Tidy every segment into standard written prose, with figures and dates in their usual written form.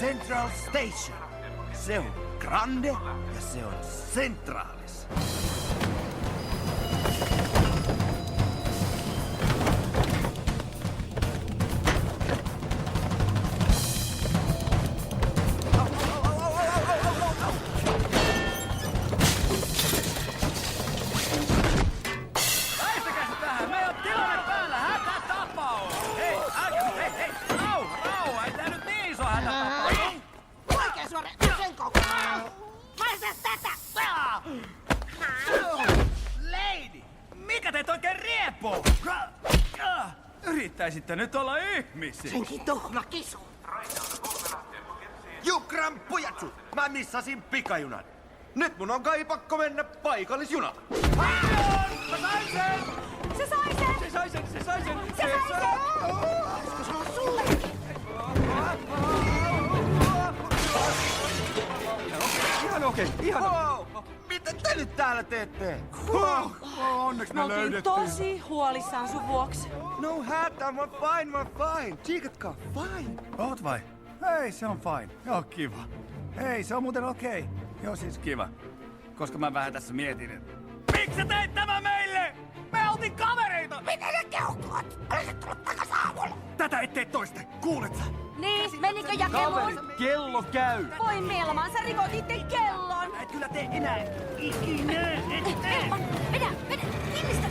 Central Station. Se on grande ja se on centraalis. Yrittäisitte nyt olla ihmisiä. Senkin tuhma kisu. Jukran pujatsu! Mä missasin pikajunan. Nyt mun on kai pakko mennä paikallisjunalla. Mä sain sen! Se sai sen! Se sai sen! Se sai sen! Se sai sen! Olisiko se on sullekin? Ihan okei, ihan Wow! Mitä te nyt täällä teette? onneksi Me oltiin tosi huolissaan sun vuoksi. No hätä, mä fine. Tsiikatkaa, fine. Oot vai? Hei, se on fine. Joo, kiva. Hei, se on muuten okei. Joo, siis kiva. Koska mä vähän tässä mietin, että... Miksi sä teit tämän meille? Me oltiin kavereita! Mitä ne keuhkot? Olisit tullut takas aamulla. Tätä ettei toiste. Kuulet sä? Niin, menikö jakeluun? Kello käy! Voi Melman, sä rikot itse kellon. Et kyllä tee enää ikinä! Melman, vedä, kinnistä.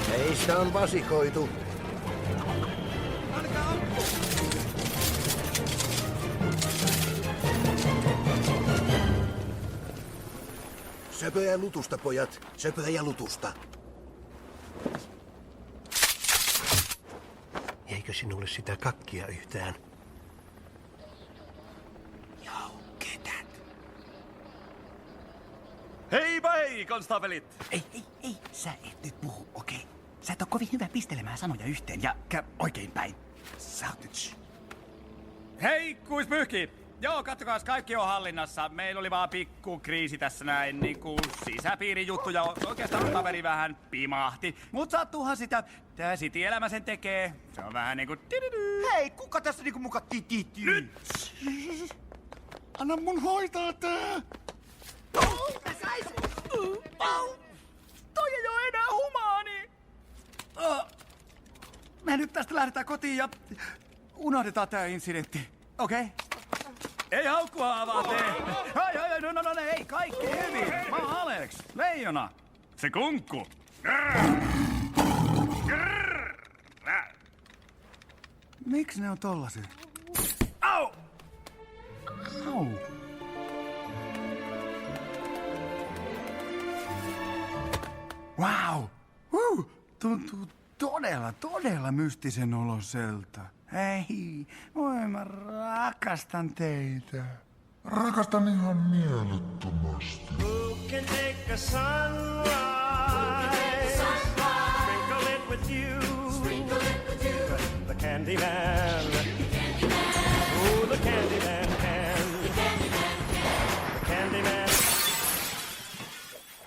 Meistä on vasikoitu. Söpöä lutusta, pojat. Söpöä ja lutusta. Eikö sinulle sitä kakkia yhtään? Joo, ketät. Heipä hei, konstaapelit! Ei, sä et nyt puhu, okei? Sä et oo kovin hyvä pistelemään sanoja yhteen ja oikein päin. Sä oot nyt Hei, kuispyyhki! Joo, kattokaas, kaikki on hallinnassa. Meillä oli vaan pikku kriisi tässä näin, niinku sisäpiirijuttu ja oikeastaan kaveri vähän pimahti. Mut sattuuhan sitä, tää City-elämä sen tekee. Se on vähän niinku... Hei, kuka tässä niinku muka titityy? Nyt! Anna mun hoitaa tää! Toi ei oo enää humaani! Me nyt tästä lähdetään kotiin ja unohdetaan tää incidentti, okei? Okay? Ei haukkua avaa tee! Ai, no, ei, kaikki hyvin! Mä oon Alex, leijona! Se kunkku! Miksi ne on tollaset? Au! Au! Wow! Tuntuu todella mystisen oloselta. Hei, voi mä rakastan teitä. Rakastan ihan mielettömästi. Who can take a sunrise? Sprinkle it with you. The Candyman.